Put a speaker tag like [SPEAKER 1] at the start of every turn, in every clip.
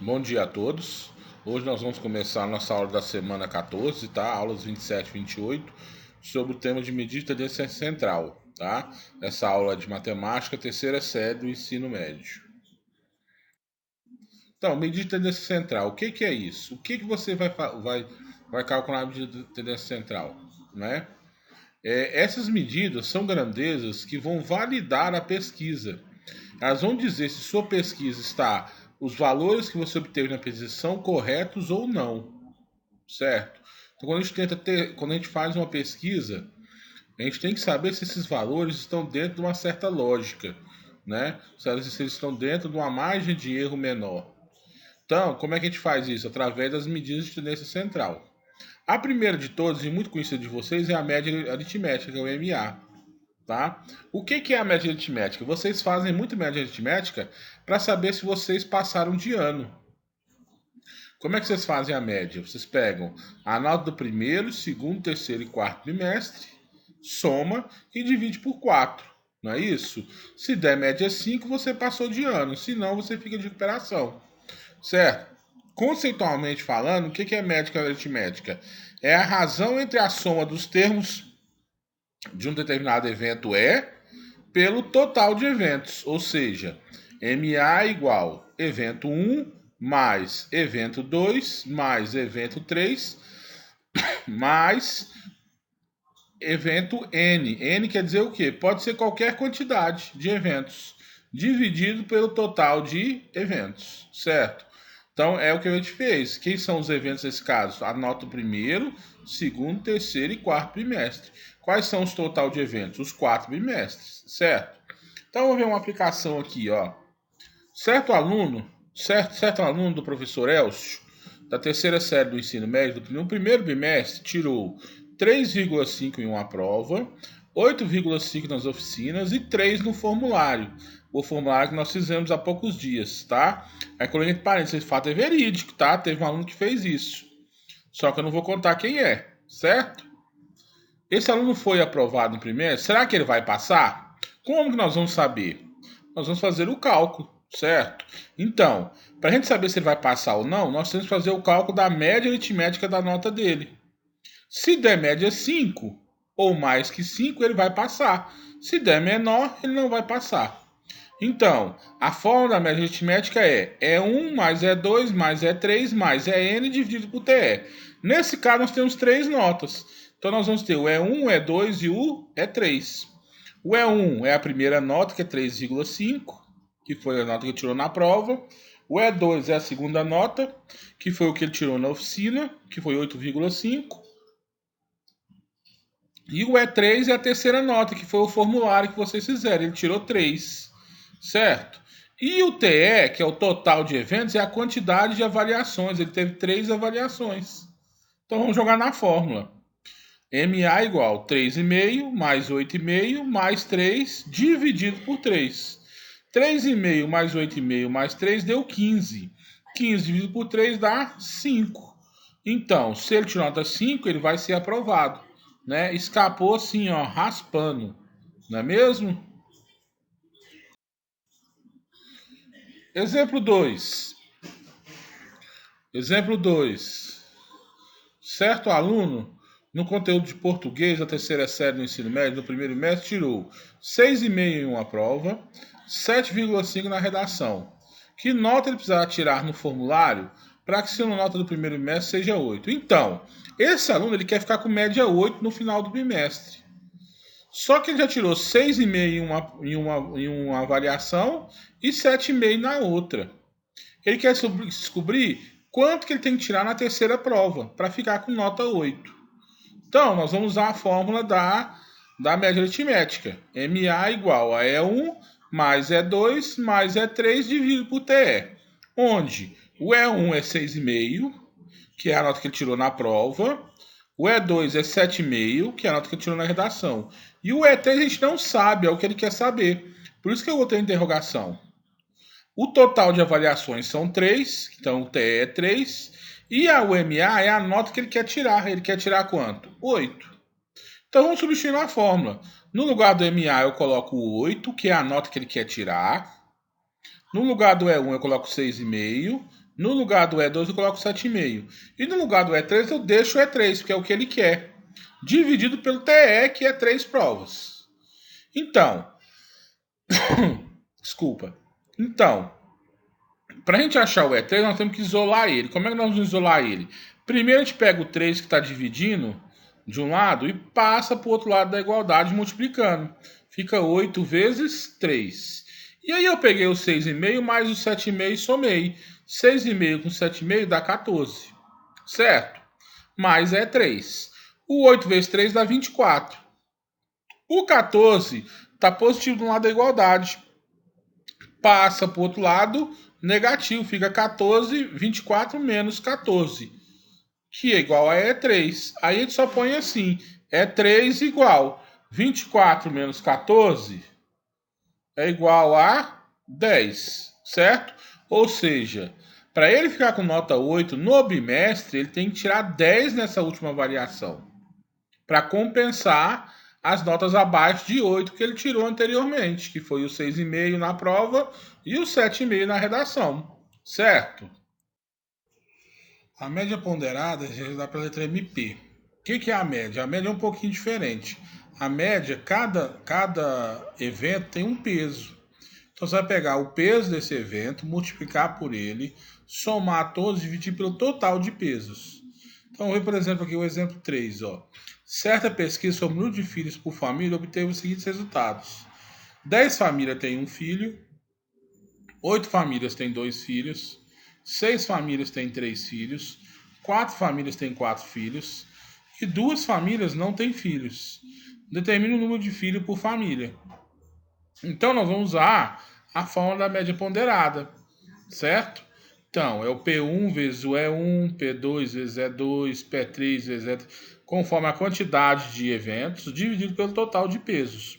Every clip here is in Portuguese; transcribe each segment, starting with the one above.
[SPEAKER 1] Bom dia a todos. Hoje nós vamos começar a nossa aula da semana 14, tá? Aulas 27 e 28, sobre o tema de medida de tendência central, tá? Essa aula é de matemática, terceira série do ensino médio. Então, medida de tendência central, o que é isso? O que você vai calcular a medida de tendência central, né? Essas medidas são grandezas que vão validar a pesquisa. Elas vão dizer se sua pesquisa está, os valores que você obteve na pesquisa são corretos ou não, certo? Então, quando a gente faz uma pesquisa, a gente tem que saber se esses valores estão dentro de uma certa lógica, né? Se eles estão dentro de uma margem de erro menor. Então, como é que a gente faz isso? Através das medidas de tendência central. A primeira de todas, e muito conhecida de vocês, é a média aritmética, que é o MA. Tá? O que é a média aritmética? Vocês fazem muito média aritmética para saber se vocês passaram de ano. Como é que vocês fazem a média? Vocês pegam a nota do primeiro, segundo, terceiro e quarto trimestre, soma e divide por 4. Não é isso? Se der média 5, você passou de ano. Se não, você fica de recuperação. Certo? Conceitualmente falando, o que é média aritmética? É a razão entre a soma dos termos de um determinado evento pelo total de eventos, ou seja, MA igual evento 1 mais evento 2 mais evento 3 mais evento N. N quer dizer o quê? Pode ser qualquer quantidade de eventos dividido pelo total de eventos, certo? Então é o que a gente fez. Quem são os eventos nesse caso? Anota o primeiro, segundo, terceiro e quarto bimestre. Quais são os total de eventos? Os 4 bimestres, certo? Então vamos ver uma aplicação aqui, ó. Certo aluno do professor Elcio, da terceira série do ensino médio, no primeiro bimestre, tirou 3,5 em uma prova, 8,5 nas oficinas e 3 no formulário. O formulário que nós fizemos há poucos dias, tá? Aí, colocando entre parênteses, esse fato é verídico, tá? Teve um aluno que fez isso. Só que eu não vou contar quem é, certo? Esse aluno foi aprovado no primeiro, será que ele vai passar? Como que nós vamos saber? Nós vamos fazer o cálculo, certo? Então, para a gente saber se ele vai passar ou não, nós temos que fazer o cálculo da média aritmética da nota dele. Se der média 5 ou mais que 5, ele vai passar. Se der menor, ele não vai passar. Então, a fórmula da média aritmética é E1 mais E2 mais E3 mais EN dividido por TE. Nesse caso, nós temos 3 notas. Então, nós vamos ter o E1, o E2 e o E3. O E1 é a primeira nota, que é 3,5, que foi a nota que ele tirou na prova. O E2 é a segunda nota, que foi o que ele tirou na oficina, que foi 8,5. E o E3 é a terceira nota, que foi o formulário que vocês fizeram. Ele tirou 3, certo? E o TE, que é o total de eventos, é a quantidade de avaliações. Ele teve 3 avaliações. Então vamos jogar na fórmula. MA igual 3,5 mais 8,5 mais 3 dividido por 3. 3,5 mais 8,5 mais 3 deu 15. 15 dividido por 3 dá 5. Então, se ele tirou nota 5, ele vai ser aprovado. Né? Escapou assim, ó, raspando. Não é mesmo? Exemplo 2. Exemplo 2. Certo aluno, no conteúdo de português da terceira série do ensino médio, do primeiro mês, tirou 6,5 em uma prova, 7,5 na redação. Que nota ele precisará tirar no formulário para que sua nota do primeiro bimestre seja 8? Então, esse aluno ele quer ficar com média 8 no final do bimestre. Só que ele já tirou 6,5 em uma avaliação e 7,5 na outra. Ele quer descobrir quanto que ele tem que tirar na terceira prova para ficar com nota 8. Então, nós vamos usar a fórmula da média aritmética. MA igual a E1 mais E2 mais E3 dividido por TE. Onde o E1 é 6,5, que é a nota que ele tirou na prova. O E2 é 7,5, que é a nota que ele tirou na redação. E o E3 a gente não sabe, é o que ele quer saber. Por isso que eu botei a interrogação. O total de avaliações são 3, então o TE é 3. E a UMA é a nota que ele quer tirar. Ele quer tirar quanto? 8. Então vamos substituir na fórmula. No lugar do MA eu coloco 8, que é a nota que ele quer tirar. No lugar do E1 eu coloco 6,5. No lugar do E2 eu coloco 7,5. E no lugar do E3 eu deixo o E3, porque é o que ele quer. Dividido pelo TE, que é 3 provas. Então, desculpa. Então, para a gente achar o E3, nós temos que isolar ele. Como é que nós vamos isolar ele? Primeiro a gente pega o 3 que está dividindo de um lado e passa para o outro lado da igualdade multiplicando. Fica 8 vezes 3. E aí eu peguei o 6,5 mais o 7,5 e somei. 6,5 com 7,5 dá 14. Certo? Mais é 3. O 8 vezes 3 dá 24. O 14 está positivo do lado da igualdade. Passa para o outro lado, negativo. Fica 14, 24 menos 14. Que é igual a E3. Aí a gente só põe assim. E3 igual 24 menos 14 é igual a 10, certo? Ou seja, para ele ficar com nota 8 no bimestre, ele tem que tirar 10 nessa última variação, para compensar as notas abaixo de 8 que ele tirou anteriormente, que foi o 6,5 na prova e o 7,5 na redação, certo? A média ponderada já dá para a letra MP. O que é a média? A média é um pouquinho diferente. A média, cada evento tem um peso. Então você vai pegar o peso desse evento, multiplicar por ele, somar todos e dividir pelo total de pesos. Então, vou ver, por exemplo, aqui o exemplo 3. Ó. Certa pesquisa sobre o número de filhos por família obteve os seguintes resultados. 10 famílias têm um filho, 8 famílias têm 2 filhos, 6 famílias têm 3 filhos, 4 famílias têm 4 filhos e 2 famílias não têm filhos. Determine o número de filhos por família. Então, nós vamos usar a fórmula da média ponderada, certo? Então, é o P1 vezes o E1, P2 vezes E2, P3 vezes E3, conforme a quantidade de eventos, dividido pelo total de pesos.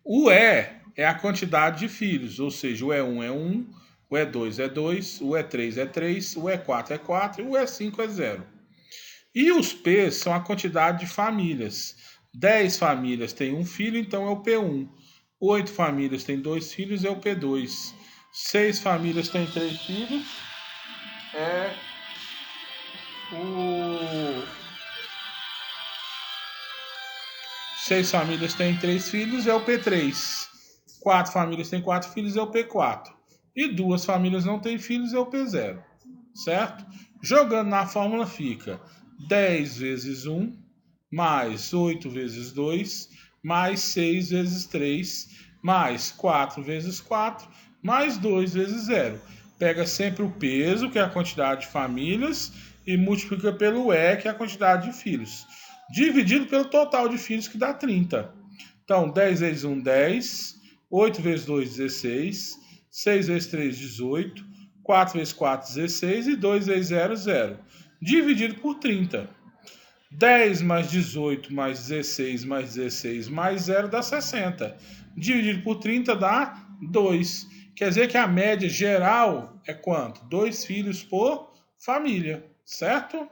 [SPEAKER 1] O E é a quantidade de filhos, ou seja, o E1 é 1, o E2 é 2, o E3 é 3, o E4 é 4 e o E5 é 0. E os P's são a quantidade de famílias. 10 famílias têm um filho, então é o P1. 8 famílias têm 2 filhos, é o P2. 6 famílias têm 3 filhos, é o... 6 famílias têm 3 filhos, é o P3. 4 famílias têm 4 filhos, é o P4. E 2 famílias não têm filhos, é o P0. Certo? Jogando na fórmula fica 10 vezes 1, mais 8 vezes 2, mais 6 vezes 3, mais 4 vezes 4, mais 2 vezes 0. Pega sempre o peso, que é a quantidade de famílias, e multiplica pelo E, que é a quantidade de filhos. Dividido pelo total de filhos, que dá 30. Então, 10 vezes 1, 10. 8 vezes 2, 16. 6 vezes 3, 18. 4 vezes 4, 16. E 2 vezes 0, 0. Dividido por 30. 10 mais 18 mais 16 mais 16 mais 0 dá 60. Dividido por 30 dá 2. Quer dizer que a média geral é quanto? 2 filhos por família, certo?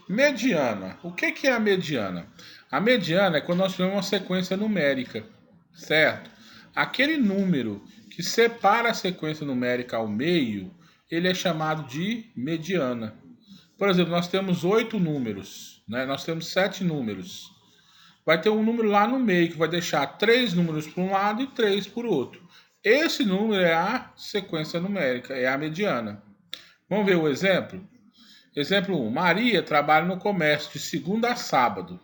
[SPEAKER 1] Mediana. O que é a mediana? A mediana é quando nós temos uma sequência numérica, certo? Aquele número que separa a sequência numérica ao meio, ele é chamado de mediana. Por exemplo, nós temos 8 números, né? Nós temos 7 números. Vai ter um número lá no meio que vai deixar 3 números para um lado e 3 por outro. Esse número é a sequência numérica, é a mediana. Vamos ver o exemplo? Exemplo 1. Maria trabalha no comércio de segunda a sábado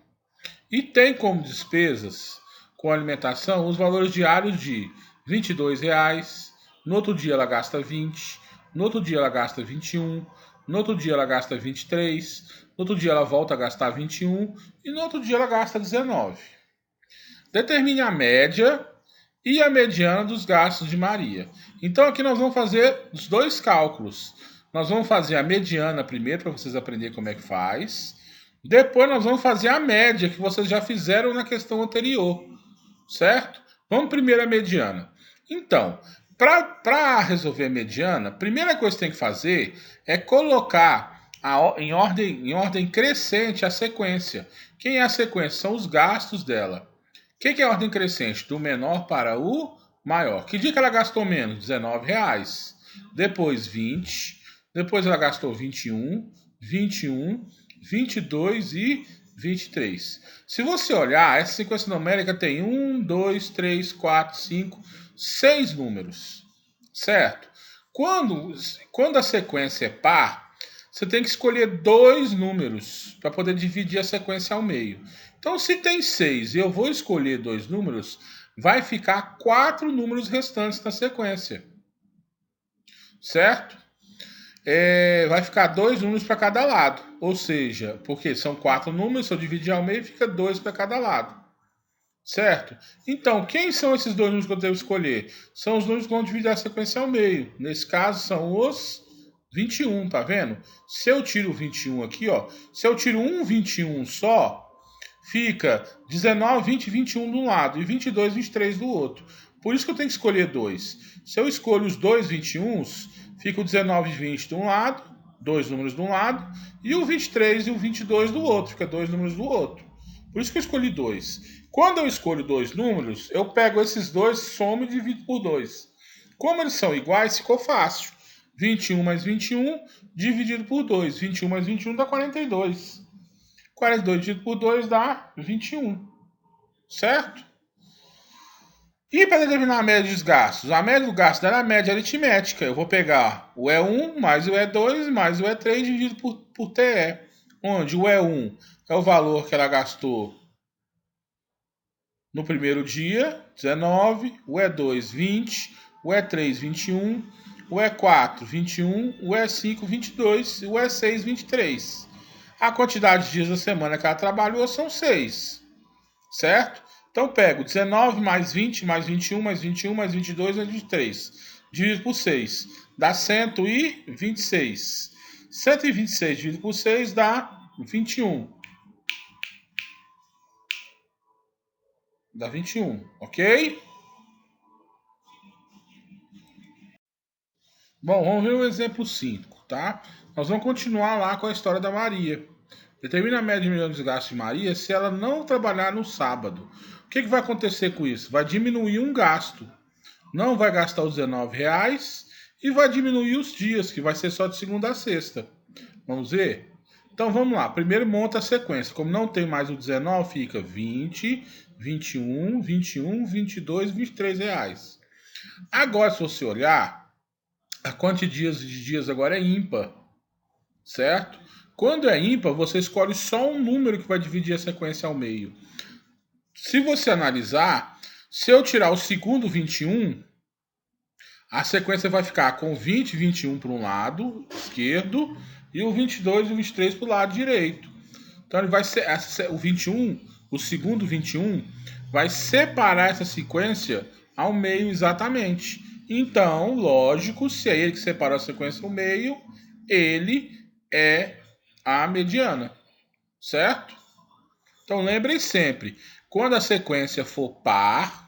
[SPEAKER 1] e tem como despesas com alimentação os valores diários de R$ 22, no outro dia ela gasta 20, no outro dia ela gasta 21, no outro dia ela gasta 23, no outro dia ela volta a gastar 21 e no outro dia ela gasta 19. Determine a média e a mediana dos gastos de Maria. Então aqui nós vamos fazer os dois cálculos. Nós vamos fazer a mediana primeiro, para vocês aprenderem como é que faz. Depois nós vamos fazer a média, que vocês já fizeram na questão anterior. Certo? Vamos primeiro a mediana. Então, para resolver a mediana, a primeira coisa que tem que fazer é colocar em ordem crescente a sequência. Quem é a sequência? São os gastos dela. que é a ordem crescente? Do menor para o maior. Que dia que ela gastou menos? R$19. Depois 20. Depois ela gastou 21, 21, 22 e 23. Se você olhar, essa sequência numérica tem 1, 2, 3, 4, 5, 6 números. Certo? Quando a sequência é par, você tem que escolher dois números para poder dividir a sequência ao meio. Então, se tem 6 e eu vou escolher dois números, vai ficar 4 números restantes na sequência. Certo? Vai ficar 2 números para cada lado. Ou seja, porque são 4 números, se eu dividir ao meio, fica 2 para cada lado. Certo? Então, quem são esses dois números que eu devo escolher? São os números que vão dividir a sequência ao meio. Nesse caso, são os 21, tá vendo? Se eu tiro o 21 aqui, ó. Se eu tiro um 21 só, fica 19, 20, 21 de um lado e 22, 23 do outro. Por isso que eu tenho que escolher dois. Se eu escolho os dois 21s, fica o 19 e 20 de um lado, dois números de um lado, e o 23 e o 22 do outro, fica dois números do outro. Por isso que eu escolhi dois. Quando eu escolho dois números, eu pego esses dois, somo e divido por 2. Como eles são iguais, ficou fácil. 21 mais 21 dividido por 2. 21 mais 21 dá 42. 42 dividido por 2 dá 21. Certo? E para determinar a média dos gastos? A média do gasto é a média aritmética. Eu vou pegar o E1 mais o E2 mais o E3 dividido por TE. Onde o E1 é o valor que ela gastou no primeiro dia, 19, o E2, 20, o E3, 21, o E4, 21, o E5, 22 e o E6, 23. A quantidade de dias da semana que ela trabalhou são 6, certo? Então, pego 19 mais 20, mais 21, mais 21, mais 22, mais 23. Dividido por 6. Dá 126. 126 dividido por 6 dá 21. Dá 21, ok? Bom, vamos ver o exemplo 5, tá? Nós vamos continuar lá com a história da Maria. Determina a média de milhões de gastos de Maria se ela não trabalhar no sábado. O que vai acontecer com isso? Vai diminuir um gasto. Não vai gastar os R$19 e vai diminuir os dias, que vai ser só de segunda a sexta. Vamos ver? Então vamos lá. Primeiro monta a sequência. Como não tem mais o 19, fica 20, 21, 21, 22, 23 reais. Agora, se você olhar, a quantidade de dias agora é ímpar, certo? Quando é ímpar, você escolhe só um número que vai dividir a sequência ao meio. Se você analisar, se eu tirar o segundo 21, a sequência vai ficar com 20 e 21 para um lado esquerdo e o 22 e o 23 para o lado direito. Então ele vai ser o 21, o segundo 21 vai separar essa sequência ao meio exatamente. Então, lógico, se é ele que separou a sequência ao meio, ele é a mediana, certo? Então lembrem sempre, quando a sequência for par,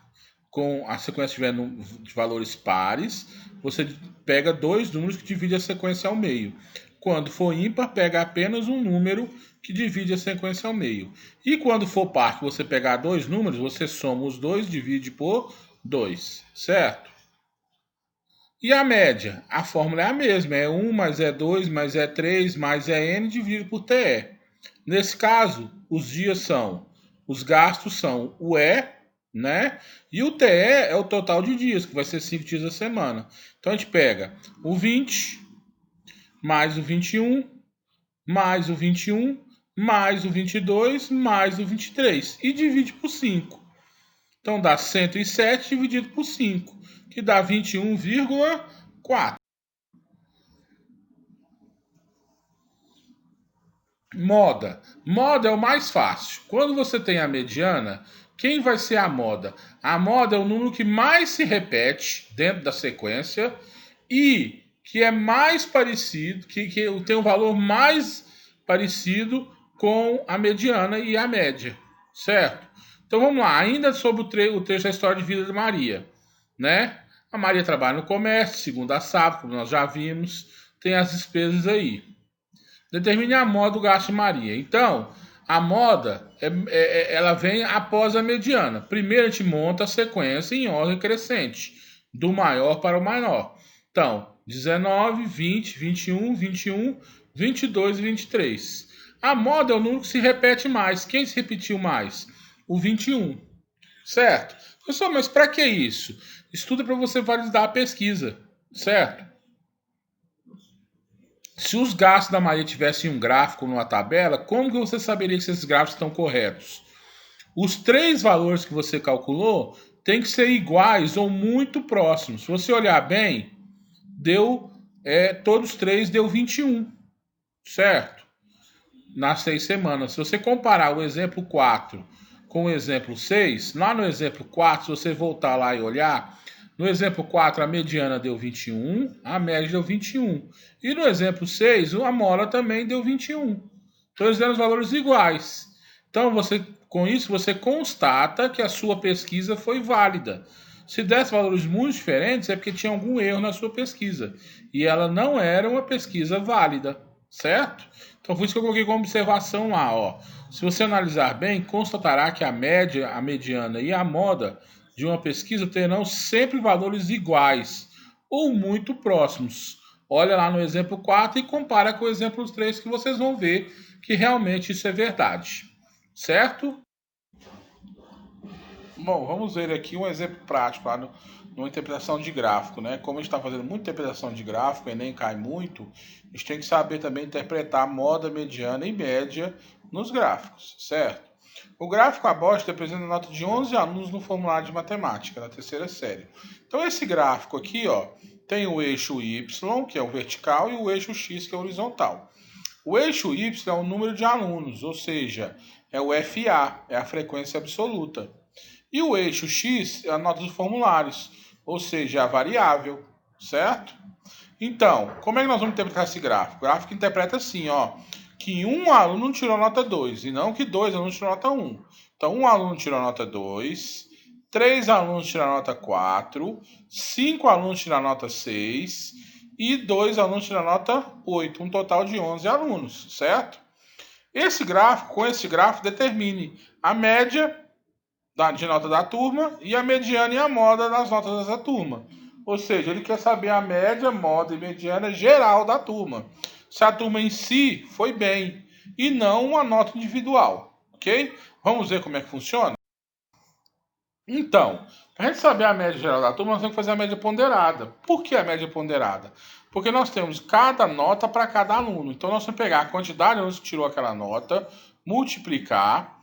[SPEAKER 1] com a sequência tiver de valores pares, você pega dois números que dividem a sequência ao meio. Quando for ímpar, pega apenas um número que divide a sequência ao meio. E quando for par, que você pegar dois números, você soma os dois e divide por 2, certo? E a média? A fórmula é a mesma, é 1 mais E2 mais E3 mais EN dividido por TE. Nesse caso, os gastos são o E, né? E o TE é o total de dias, que vai ser 5 dias da semana. Então a gente pega o 20 mais o 21 mais o 21 mais o 22 mais o 23 e divide por 5. Então dá 107 dividido por 5, que dá 21,4. Moda. Moda é o mais fácil. Quando você tem a mediana, quem vai ser a moda? A moda é o número que mais se repete dentro da sequência e que é mais parecido, que tem um valor mais parecido com a mediana e a média, certo? Então vamos lá, ainda sobre o trecho da história de vida de Maria, né? A Maria trabalha no comércio, segunda a sábado, como nós já vimos, tem as despesas aí. Determine a moda do gasto de Maria. Então, A moda, ela vem após a mediana. Primeiro a gente monta a sequência em ordem crescente, do maior para o menor. Então, 19, 20, 21, 21, 22 e 23. A moda é o número que se repete mais. Quem se repetiu mais? O 21. Certo? Pessoal, mas para que isso? Estuda para você validar a pesquisa. Certo? Se os gastos da Maria tivessem um gráfico numa tabela, como que você saberia que esses gráficos estão corretos? Os três valores que você calculou têm que ser iguais ou muito próximos. Se você olhar bem, deu todos três deu 21, certo? Nas 6 semanas. Se você comparar o exemplo 4 com o exemplo 6, lá no exemplo 4, se você voltar lá e olhar, no exemplo 4 a mediana deu 21, a média deu 21. E no exemplo 6, a mola também deu 21. Então eles deram os valores iguais. Então com isso você constata que a sua pesquisa foi válida. Se desse valores muito diferentes, é porque tinha algum erro na sua pesquisa. E ela não era uma pesquisa válida, certo? Então, por isso que eu coloquei como observação lá, ó. Se você analisar bem, constatará que a média, a mediana e a moda de uma pesquisa terão sempre valores iguais ou muito próximos. Olha lá no exemplo 4 e compara com o exemplo 3 que vocês vão ver que realmente isso é verdade. Certo? Bom, vamos ver aqui um exemplo prático lá numa interpretação de gráfico, né? Como a gente está fazendo muita interpretação de gráfico e nem cai muito, a gente tem que saber também interpretar moda, mediana e média nos gráficos, certo? O gráfico abaixo apresenta a nota de 11 alunos no formulário de matemática, da terceira série. Então, esse gráfico aqui, ó, tem o eixo Y, que é o vertical, e o eixo X, que é o horizontal. O eixo Y é o número de alunos, ou seja, é o FA, é a frequência absoluta. E o eixo X é a nota dos formulários, ou seja, a variável, certo? Então, como é que nós vamos interpretar esse gráfico? O gráfico interpreta assim, ó, que um aluno tirou nota 2 e não que dois alunos tirou nota 1. Então, um aluno tirou nota 2, 3 alunos tiraram nota 4, 5 alunos tiraram nota 6 e 2 alunos tiraram nota 8, um total de 11 alunos, certo? Com esse gráfico, determine a média de nota da turma e a mediana e a moda das notas dessa turma. Ou seja, ele quer saber a média, moda e mediana geral da turma. Se a turma em si foi bem e não uma nota individual, ok? Vamos ver como é que funciona? Então, para a gente saber a média geral da turma, nós temos que fazer a média ponderada. Por que a média ponderada? Porque nós temos cada nota para cada aluno. Então, nós vamos pegar a quantidade de alunos que tirou aquela nota, multiplicar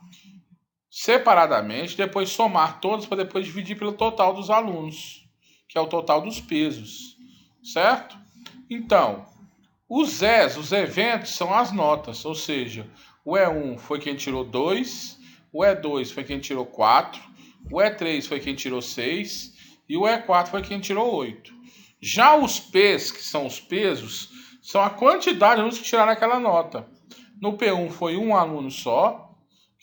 [SPEAKER 1] separadamente, depois somar todos para depois dividir pelo total dos alunos, que é o total dos pesos, certo? Então, os os eventos, são as notas, ou seja, o E1 foi quem tirou 2, o E2 foi quem tirou 4, o E3 foi quem tirou 6 e o E4 foi quem tirou 8. Já os P's, que são os pesos, são a quantidade de alunos que tiraram aquela nota. No P1 foi um aluno só,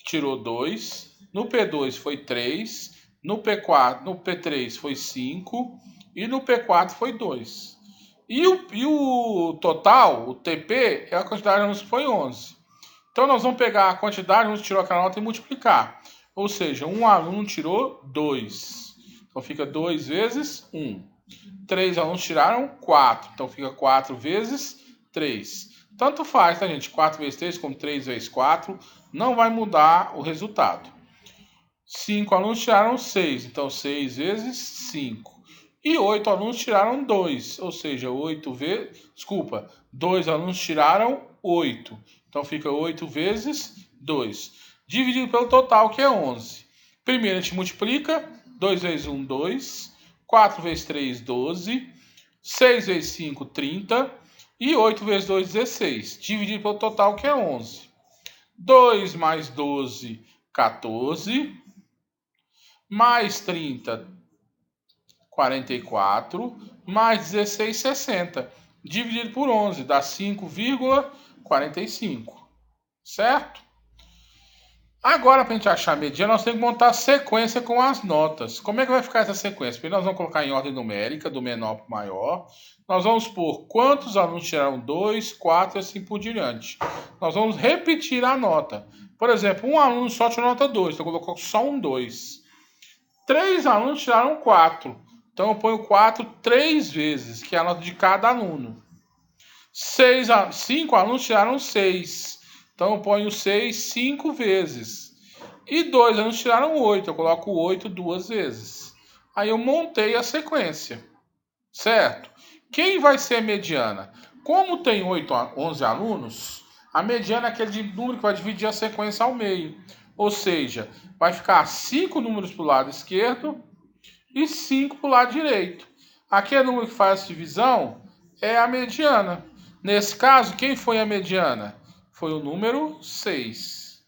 [SPEAKER 1] tirou 2, no P2 foi 3, no P3 foi 5 e no P4 foi 2. E o total, o TP, é a quantidade de alunos que foi 11. Então nós vamos pegar a quantidade de alunos que tirou aquela nota e multiplicar. Ou seja, um aluno tirou 2. Então fica 2 vezes 1. 3 alunos tiraram 4. Então fica 4 vezes 3. Tanto faz, tá, gente? 4 vezes 3 como 3 vezes 4. Não vai mudar o resultado. 5 alunos tiraram 6. Então 6 vezes 5. E 8 alunos tiraram 2. Ou seja, 8 vezes... Desculpa. 2 alunos tiraram 8. Então fica 8 vezes 2. Dividido pelo total, que é 11. Primeiro a gente multiplica. 2 vezes 1, 2. 4 vezes 3, 12. 6 vezes 5, 30. E 8 vezes 2, 16. Dividido pelo total, que é 11. 2 mais 12, 14. Mais 30, 44. Mais 16, 60. Dividido por 11, dá 5,45. Certo? Agora, para a gente achar a mediana, nós temos que montar a sequência com as notas. Como é que vai ficar essa sequência? Primeiro nós vamos colocar em ordem numérica, do menor para o maior. Nós vamos pôr quantos alunos tiraram 2, 4 e assim por diante. Nós vamos repetir a nota. Por exemplo, um aluno só tirou nota 2, então eu coloco só um 2. 3 alunos tiraram 4. Então eu ponho 4 3 vezes, que é a nota de cada aluno. 5 alunos tiraram 6. Então eu ponho 6 5 vezes. E 2 alunos tiraram 8. Eu coloco 8 2 vezes. Aí eu montei a sequência. Certo? Quem vai ser a mediana? Como tem 11 alunos, a mediana é aquele número que vai dividir a sequência ao meio. Ou seja, vai ficar 5 números para o lado esquerdo e 5 para o lado direito. Aquele número que faz a divisão é a mediana. Nesse caso, quem foi a mediana? Foi o número 6.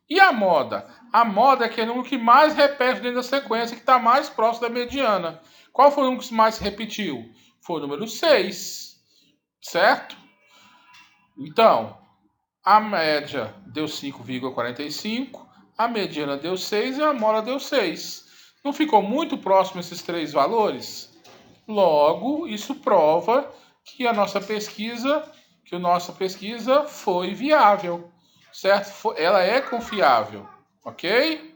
[SPEAKER 1] E a moda? A moda é aquele número que mais repete dentro da sequência, que está mais próximo da mediana. Qual foi o número que mais se repetiu? Foi o número 6. Certo? Então, a média deu 5,45, a mediana deu 6 e a moda deu 6. Não ficou muito próximo esses três valores? Logo, isso prova que a nossa pesquisa foi viável, certo? Ela é confiável, ok?